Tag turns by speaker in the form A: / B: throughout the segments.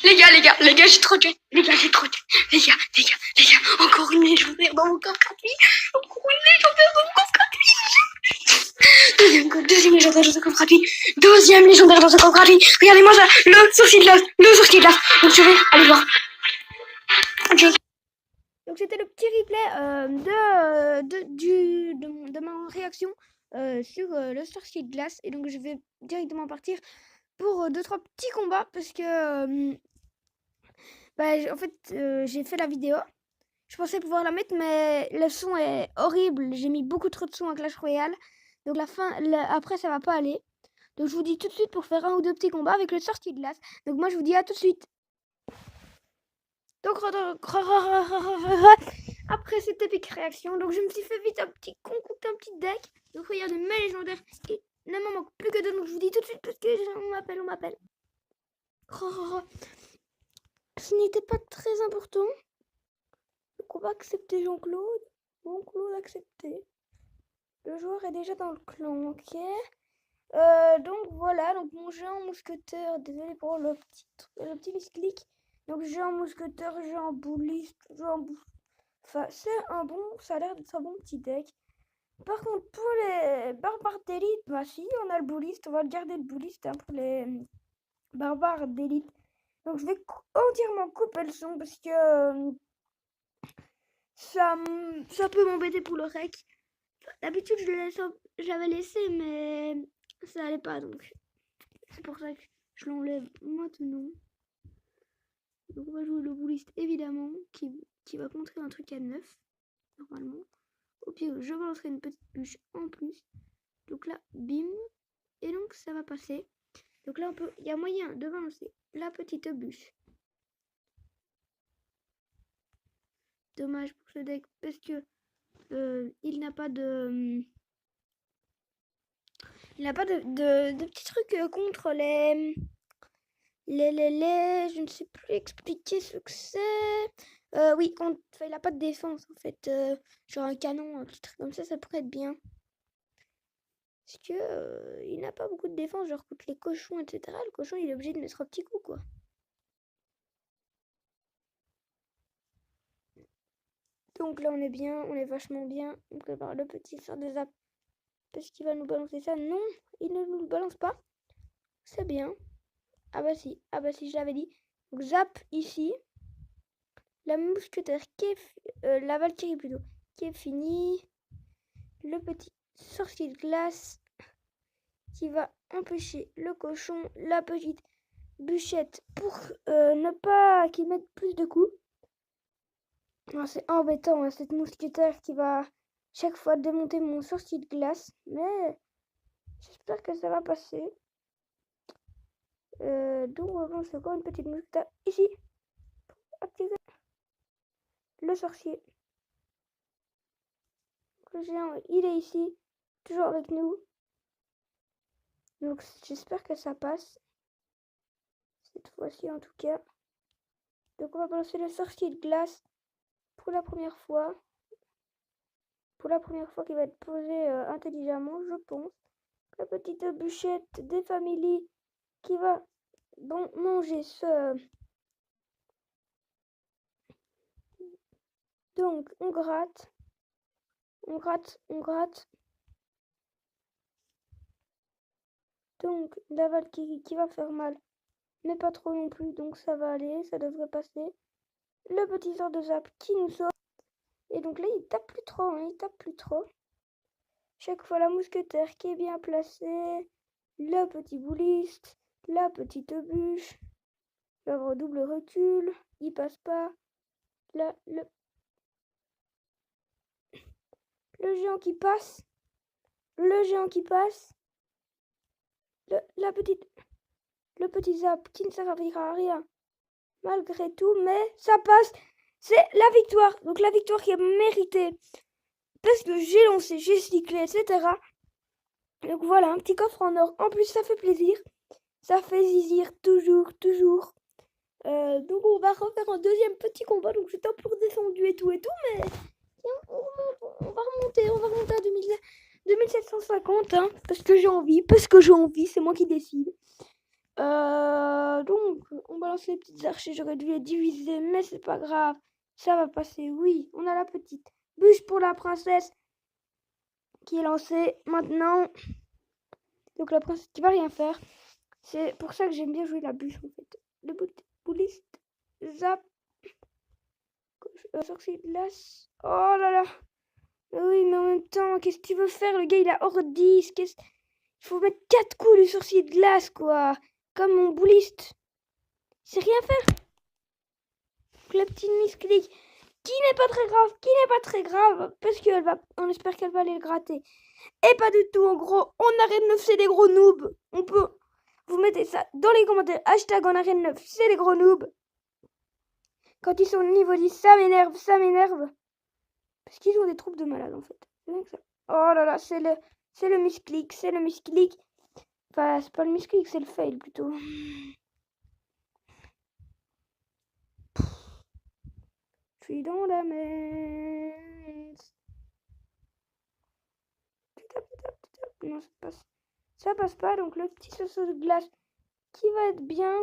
A: Les gars, j'ai trop de Les gars, encore une légendaire dans mon coffre gratuit. Deuxième légendaire dans ce coffre gratuit. Deuxième légendaire dans ce coffre gratuit. Regardez-moi ça, le sourcil de glace. Donc je vais aller voir. Donc c'était le petit replay de ma réaction sur le sorcier de glace. Et donc je vais directement partir pour 2-3 petits combats parce que en fait j'ai fait la vidéo. Je pensais pouvoir la mettre, mais le son est horrible. J'ai mis beaucoup trop de son à Clash Royale. Donc après, ça va pas aller. Donc je vous dis tout de suite pour faire 1 ou 2 petits combats avec le sorcier de glace. Donc moi, je vous dis à tout de suite. Donc après cette épique réaction, donc je me suis fait vite un petit deck. Donc regardez mes légendaires. Il ne m'en manque plus que 2. Donc je vous dis tout de suite parce que on m'appelle. Ce n'était pas très important. Donc on va accepter Jean-Claude. Jean-Claude accepté. Le joueur est déjà dans le clan, ok. Donc voilà, donc mon jeu en mousquetaire, désolé pour le petit misclic. Donc jeu en mousquetaire, jeu en bouliste, enfin ça a l'air d'être un bon petit deck. Par contre pour les barbares d'élite, bah si on a le bouliste, on va le garder le bouliste pour les barbares d'élite. Donc je vais entièrement couper le son parce que ça peut m'embêter pour le rec. D'habitude je l'avais laissé mais ça allait pas, donc c'est pour ça que je l'enlève maintenant. Donc on va jouer le bouliste évidemment qui va contrer un truc à 9 normalement. Au pire je balancerai une petite bûche en plus. Donc là bim, et donc ça va passer. Donc là il y a moyen de balancer la petite bûche. Dommage pour ce deck parce que il n'a pas de petits trucs contre les je ne sais plus expliquer ce que c'est. Oui, il n'a pas de défense en fait. Genre un canon, un petit truc comme ça pourrait être bien. Parce que il n'a pas beaucoup de défense, genre contre les cochons, etc. Le cochon il est obligé de mettre un petit coup quoi. Donc là on est bien, on est vachement bien. On prépare le petit sort de zap. Parce qu'il va nous balancer ça. Non, il ne nous le balance pas. C'est bien. Ah bah si, je l'avais dit. Donc zap ici. La mousquetaire qui est la Valkyrie plutôt, qui est finie. Le petit sorcier de glace qui va empêcher le cochon. La petite bûchette pour ne pas qu'il mette plus de coups. C'est embêtant hein, cette mousquetaire qui va chaque fois démonter mon sorcier de glace. Mais j'espère que ça va passer. Donc on va lancer encore une petite mousquetaire ici. Activer le sorcier. Le géant, il est ici, toujours avec nous. Donc j'espère que ça passe. Cette fois-ci en tout cas. Donc on va balancer le sorcier de glace pour la première fois. Pour la première fois qu'il va être posé intelligemment, je pense. La petite bûchette des familles qui va manger ce... Donc on gratte. On gratte. Donc la Valkyrie qui va faire mal. Mais pas trop non plus, donc ça va aller, ça devrait passer. Le petit sort de zap qui nous sort. Et donc là, il tape plus trop, hein, Chaque fois la mousquetaire qui est bien placée. Le petit bouliste. La petite bûche. Il va avoir double recul. Il passe pas. Là, le géant qui passe. Le petit zap qui ne servira à rien. Malgré tout, mais ça passe. C'est la victoire. Donc la victoire qui est méritée. Parce que j'ai lancé, j'ai cyclé, etc. Donc voilà, un petit coffre en or. En plus, ça fait plaisir. Ça fait zizir toujours. Donc on va refaire un deuxième petit combat. Donc j'étais un peu redescendu et tout. Mais on va remonter à 2750. Hein, parce que j'ai envie, c'est moi qui décide. Donc, on balance les petites archers. J'aurais dû les diviser, mais c'est pas grave. Ça va passer. Oui, on a la petite bûche pour la princesse qui est lancée maintenant. Donc, la princesse qui va rien faire. C'est pour ça que j'aime bien jouer la bûche en fait. Le bouliste, zap, sorcier de glace. Oh là là. Oui, mais en même temps, qu'est-ce que tu veux faire? Le gars, il a hors 10. Il faut mettre 4 coups du sorcier de glace, quoi. Comme mon bouliste. Il sait rien faire. Donc, la petite misclick, qui n'est pas très grave, parce on espère qu'elle va aller le gratter. Et pas du tout, en gros, on arrête 9, c'est des gros noobs. On peut, vous mettez ça dans les commentaires, hashtag on arrête 9, c'est des gros noobs. Quand ils sont au niveau 10, ça m'énerve. Parce qu'ils ont des troupes de malades, en fait. C'est rien que ça. Oh là là, c'est le misclick, Enfin, c'est pas le misclick, c'est le fail, plutôt. Je suis dans la merde. Non, ça passe pas. Donc le petit sauceau de glace qui va être bien.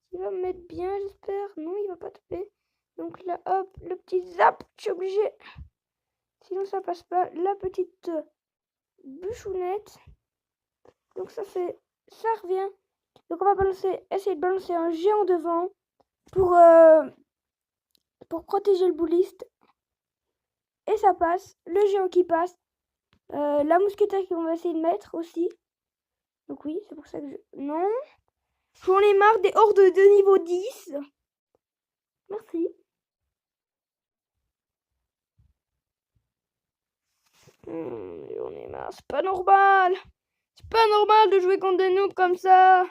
A: Qui va me mettre bien, j'espère. Non, il va pas taper. Donc là, hop, le petit zap. Je suis obligé. Sinon, ça passe pas. La petite bûchounette. Donc ça revient. Donc on va essayer de balancer un géant devant pour protéger le bouliste. Et ça passe. Le géant qui passe. La mousquetaire qu'on va essayer de mettre aussi. Donc oui, c'est pour ça que Non. J'en ai marre des hordes de niveau 10. Merci. J'en ai marre. C'est pas normal. C'est pas normal de jouer contre des noobs comme ça.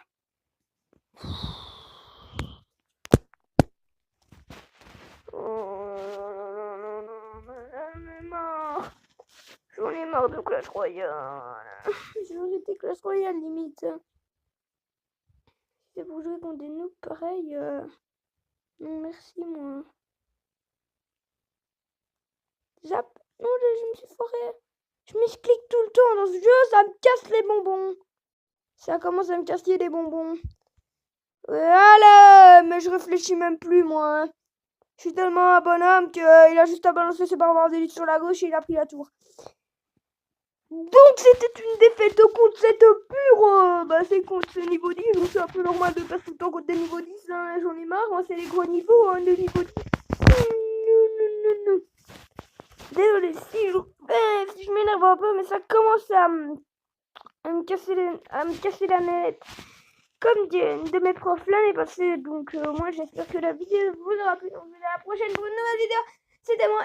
A: J'en ai marre de Clash Royale. Je veux arrêter Clash Royale limite. C'est pour jouer contre des noobs pareil. Non merci moi. Zap. Non, je me suis foré. Je m'esclique tout le temps dans ce jeu, ça me casse les bonbons. Ça commence à me casser les bonbons. Voilà, mais je réfléchis même plus moi. Je suis tellement un bonhomme qu'il a juste à balancer ses barbares d'élite sur la gauche et il a pris la tour. Donc c'était une défaite contre cette pure. C'est contre ce niveau 10, donc c'est un peu normal de perdre tout le temps contre des niveaux 10. Hein. J'en ai marre, c'est les gros niveaux de niveau 10. Désolé si je m'énerve un peu, mais ça commence à me casser la nette. Comme de mes profs l'année passée. Donc moi j'espère que la vidéo vous aura plu. On se dit à la prochaine pour une nouvelle vidéo. C'était moi,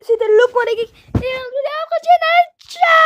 A: c'était le point des geeks. Et on se dit à la prochaine. Ciao.